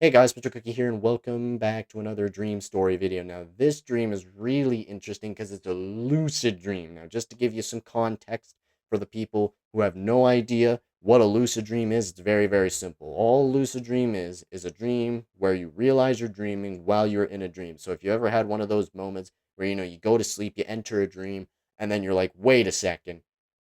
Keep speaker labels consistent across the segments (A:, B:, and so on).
A: Hey guys, MrCookie here, and welcome back to another dream story video. Now, this dream is really interesting because it's a lucid dream. Now, just to give you some context for the people who have no idea what a lucid dream is, it's very, very simple. All a lucid dream is a dream where you realize you're dreaming while you're in a dream. So if you ever had one of those moments where, you go to sleep, you enter a dream, and then you're like, wait a second,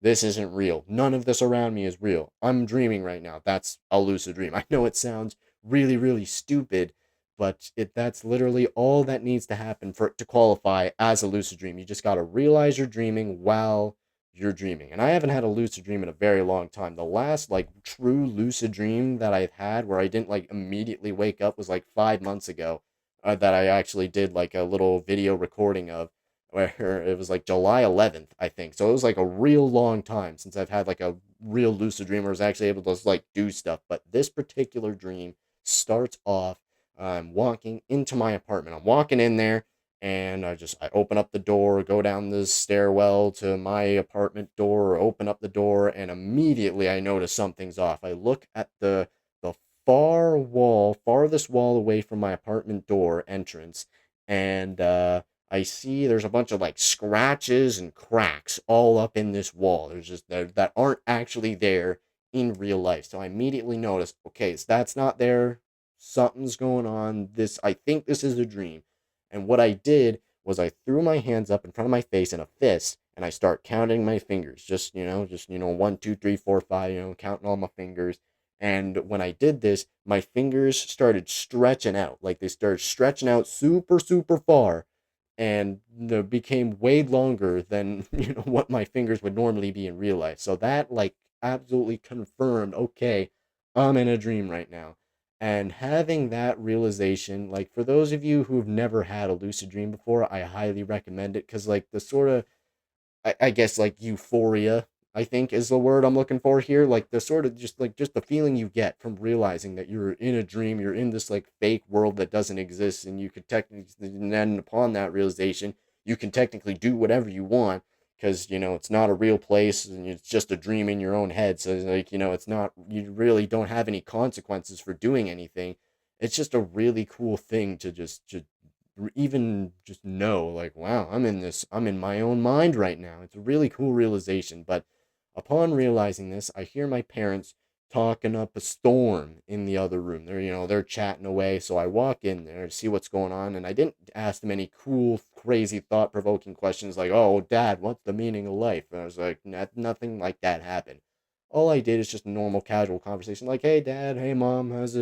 A: this isn't real. None of this around me is real. I'm dreaming right now. That's a lucid dream. I know it sounds really, really stupid, but that's literally all that needs to happen for it to qualify as a lucid dream. You just got to realize you're dreaming while you're dreaming. And I haven't had a lucid dream in a very long time. The last like true lucid dream that I've had where I didn't like immediately wake up was like 5 months ago. That I actually did like a little video recording of, where it was like July 11th, I think. So it was like a real long time since I've had like a real lucid dream where I was actually able to like do stuff. But this particular dream starts off, I'm walking into my apartment. I'm walking in there, and I open up the door, go down the stairwell to my apartment door, open up the door, and immediately I notice something's off. I look at the farthest wall away from my apartment door entrance, and I see there's a bunch of like scratches and cracks all up in this wall. There's just that aren't actually there in real life. So I immediately noticed, okay, so that's not there. Something's going on. I think this is a dream. And what I did was I threw my hands up in front of my face in a fist, and I start counting my fingers. One, two, three, four, five, counting all my fingers. And when I did this, my fingers started stretching out. Like they started stretching out super, super far, and became way longer than what my fingers would normally be in real life. So that like absolutely confirmed, okay, I'm in a dream right now. And having that realization, like for those of you who've never had a lucid dream before, I highly recommend it, because like the sort of, I guess like euphoria, I think is the word I'm looking for here. Like the sort of just the feeling you get from realizing that you're in a dream, you're in this like fake world that doesn't exist, and you could technically, and then upon that realization, you can technically do whatever you want, because it's not a real place and it's just a dream in your own head. So like it's not, you really don't have any consequences for doing anything. It's just a really cool thing to just even just know, like, wow, I'm in my own mind right now. It's a really cool realization. But upon realizing this, I hear my parents talking up a storm in the other room. They're chatting away. So I walk in there to see what's going on, and I didn't ask them any cool, crazy, thought-provoking questions like, oh, dad, what's the meaning of life? And I was like, nothing like that happened. All I did is just a normal casual conversation, like, hey dad, hey mom, how's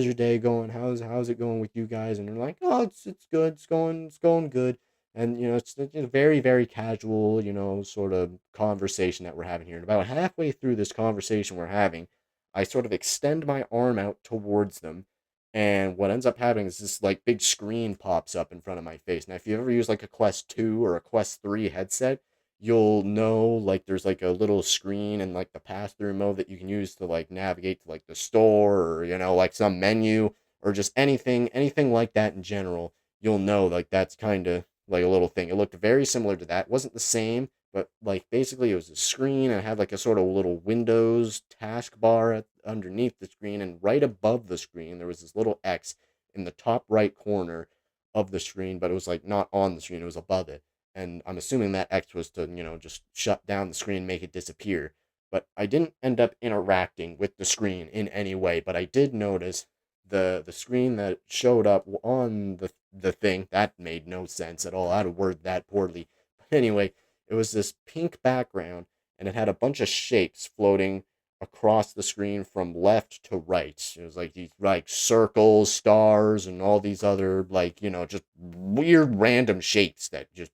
A: your day going? How's it going with you guys? And they're like, oh, it's good. It's going good. And it's a very, very casual, sort of conversation that we're having here. And about halfway through this conversation we're having, I sort of extend my arm out towards them. And what ends up happening is this like big screen pops up in front of my face. Now, if you ever use like a Quest 2 or a Quest 3 headset, you'll know like there's like a little screen and like the pass through mode that you can use to like navigate to like the store, or like some menu, or just anything like that in general. You'll know like that's kind of like a little thing. It looked very similar to that. It wasn't the same, but like basically it was a screen, and it had like a sort of little Windows taskbar underneath the screen, and right above the screen there was this little X in the top right corner of the screen, but it was like not on the screen, it was above it. And I'm assuming that X was to, just shut down the screen, make it disappear. But I didn't end up interacting with the screen in any way, but I did notice the screen that showed up on the thing that made no sense at all. I'd have worded that poorly. But anyway, it was this pink background, and it had a bunch of shapes floating across the screen from left to right. It was like these like circles, stars, and all these other like, just weird random shapes that just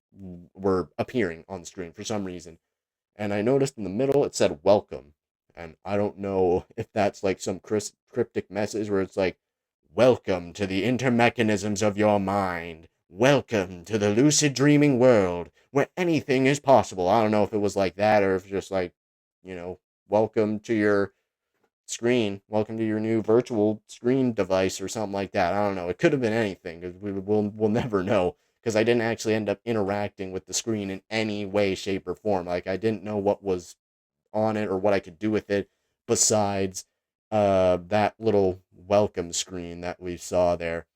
A: were appearing on the screen for some reason. And I noticed in the middle it said welcome. And I don't know if that's like some cryptic message where it's like, welcome to the intermechanisms of your mind. Welcome to the lucid dreaming world where anything is possible. I don't know if it was like that, or if just like, you know, welcome to your screen. Welcome to your new virtual screen device or something like that. I don't know. It could have been anything, 'cause we'll never know, because I didn't actually end up interacting with the screen in any way, shape, or form. Like I didn't know what was on it or what I could do with it besides that little welcome screen that we saw there.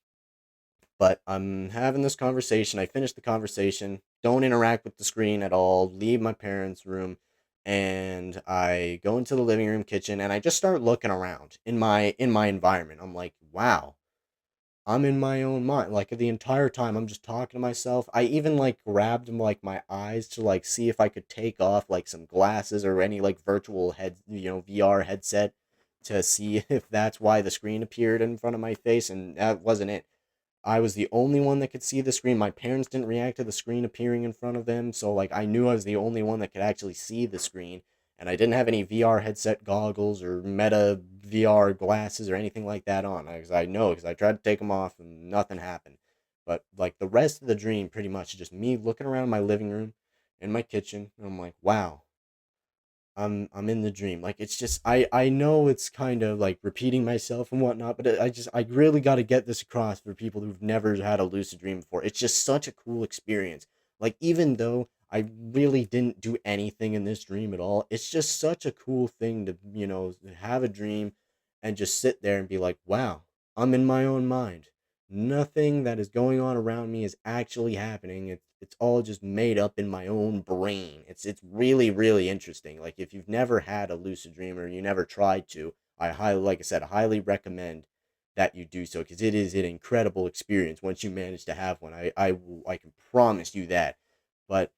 A: But I'm having this conversation. I finish the conversation, don't interact with the screen at all, leave my parents' room, and I go into the living room kitchen and I just start looking around in my environment. I'm like, wow, I'm in my own mind. Like the entire time I'm just talking to myself. I even like grabbed like my eyes to like see if I could take off like some glasses or any like virtual VR headset to see if that's why the screen appeared in front of my face, and that wasn't it. I was the only one that could see the screen. My parents didn't react to the screen appearing in front of them, so like I knew I was the only one that could actually see the screen. And I didn't have any VR headset goggles or Meta VR glasses or anything like that on. I know because I tried to take them off and nothing happened. But like the rest of the dream, pretty much just me looking around my living room, in my kitchen, and I'm like, wow, I'm in the dream. Like it's just I know it's kind of like repeating myself and whatnot, but I really got to get this across for people who've never had a lucid dream before. It's just such a cool experience. Like even though I really didn't do anything in this dream at all, it's just such a cool thing to have a dream and just sit there and be like, wow, I'm in my own mind. Nothing that is going on around me is actually happening. It's all just made up in my own brain. It's really really interesting. Like if you've never had a lucid dream or you never tried to, I highly like I said, highly recommend that you do so because it is an incredible experience once you manage to have one. I can promise you that. But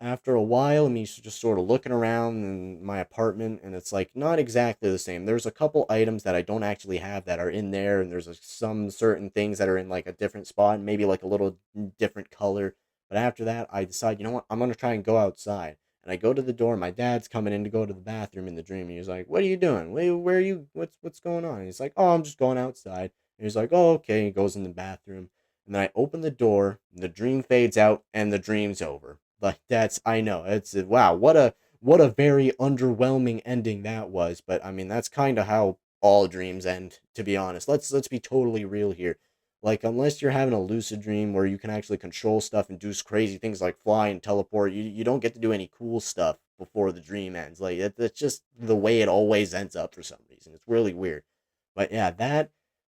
A: after a while, me just sort of looking around in my apartment, and it's like not exactly the same. There's a couple items that I don't actually have that are in there, and there's some certain things that are in like a different spot, and maybe like a little different color. But after that, I decide, you know what, I'm gonna try and go outside. And I go to the door. My dad's coming in to go to the bathroom in the dream. And he's like, "What are you doing? Where are you? What's going on?" And he's like, "Oh, I'm just going outside." And he's like, "Oh, okay." He goes in the bathroom. And then I open the door, and the dream fades out, and the dream's over. Like that's I know it's wow, what a very underwhelming ending that was. But I mean that's kind of how all dreams end. To be honest, let's be totally real here. Like unless you're having a lucid dream where you can actually control stuff and do crazy things like fly and teleport, you don't get to do any cool stuff before the dream ends. Like that's just the way it always ends up for some reason. It's really weird. But yeah, that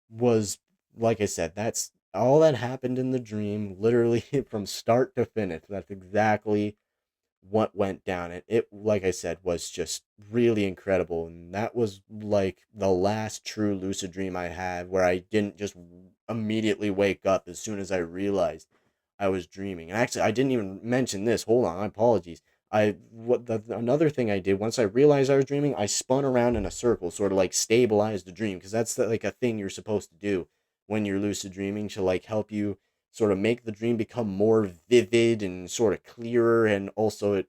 A: was like I said, that's all that happened in the dream, literally from start to finish. That's exactly what went down. It like I said, was just really incredible. And that was like the last true lucid dream I had where I didn't just immediately wake up as soon as I realized I was dreaming. And actually, I didn't even mention this. Hold on, my apologies. Another thing I did once I realized I was dreaming, I spun around in a circle, sort of like stabilize the dream, because that's like a thing you're supposed to do when you're lucid dreaming to like help you sort of make the dream become more vivid and sort of clearer, and also it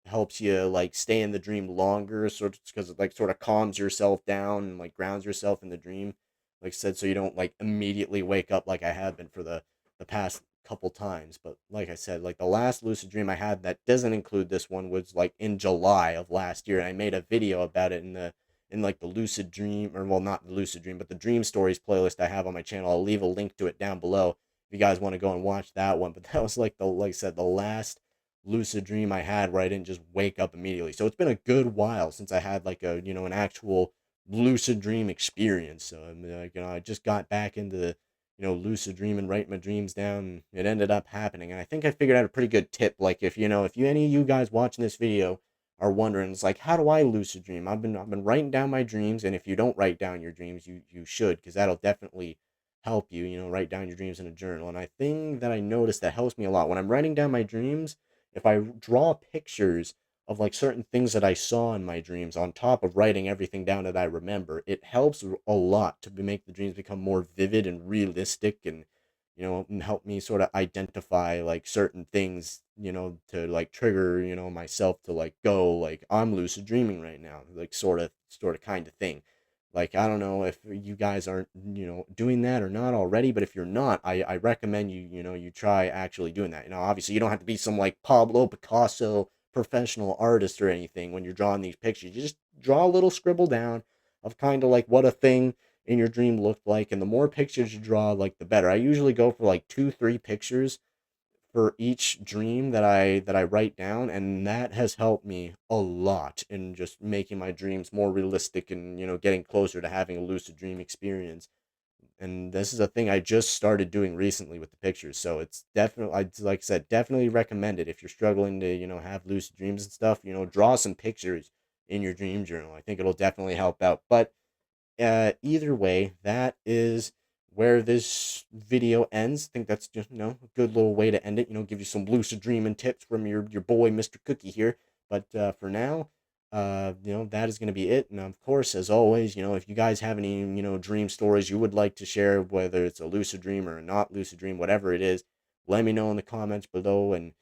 A: helps you like stay in the dream longer, sort of because it like sort of calms yourself down and like grounds yourself in the dream, like I said, so you don't like immediately wake up like I have been for the past couple times. But like I said, like the last lucid dream I had that doesn't include this one was like in July of last year, and I made a video about it in like the lucid dream, or well, not the lucid dream but the dream stories playlist I have on my channel. I'll leave a link to it down below if you guys want to go and watch that one. But that was like like I said, the last lucid dream I had where I didn't just wake up immediately. So it's been a good while since I had like a an actual lucid dream experience. So I mean, like, I just got back into the lucid dreaming, writing my dreams down. It ended up happening, and I think I figured out a pretty good tip. Like if if you any of you guys watching this video are wondering, it's like, how do I lucid dream? I've been writing down my dreams, and if you don't write down your dreams, you should, because that'll definitely help you. Write down your dreams in a journal. And I think that I noticed that helps me a lot when I'm writing down my dreams. If I draw pictures of like certain things that I saw in my dreams on top of writing everything down that I remember, it helps a lot to make the dreams become more vivid and realistic, and and help me sort of identify like certain things, to like trigger, myself to like go like I'm lucid dreaming right now, like sort of kind of thing. Like I don't know if you guys aren't, doing that or not already, but if you're not, I recommend you try actually doing that. Obviously you don't have to be some like Pablo Picasso professional artist or anything when you're drawing these pictures. You just draw a little scribble down of kind of like what a thing in your dream looked like, and the more pictures you draw, like the better. I usually go for like 2 3 pictures for each dream that I write down, and that has helped me a lot in just making my dreams more realistic and, getting closer to having a lucid dream experience. And this is a thing I just started doing recently with the pictures, so it's definitely, like I said, definitely recommend it if you're struggling to, have lucid dreams and stuff. Draw some pictures in your dream journal. I think it'll definitely help out. But either way, that is where this video ends. I think that's just, a good little way to end it. Give you some lucid dreaming tips from your boy, Mr. Cookie here. But for now, that is going to be it. And of course, as always, if you guys have any, dream stories you would like to share, whether it's a lucid dream or a not lucid dream, whatever it is, let me know in the comments below. And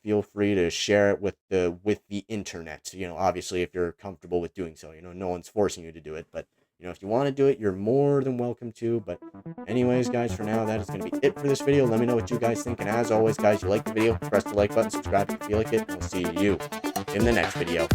A: feel free to share it with the internet. Obviously, if you're comfortable with doing so, no one's forcing you to do it. But if you want to do it, you're more than welcome to. But anyways, guys, for now, that is going to be it for this video. Let me know what you guys think. And as always, guys, you like the video, press the like button, subscribe if you feel like it. And I'll see you in the next video.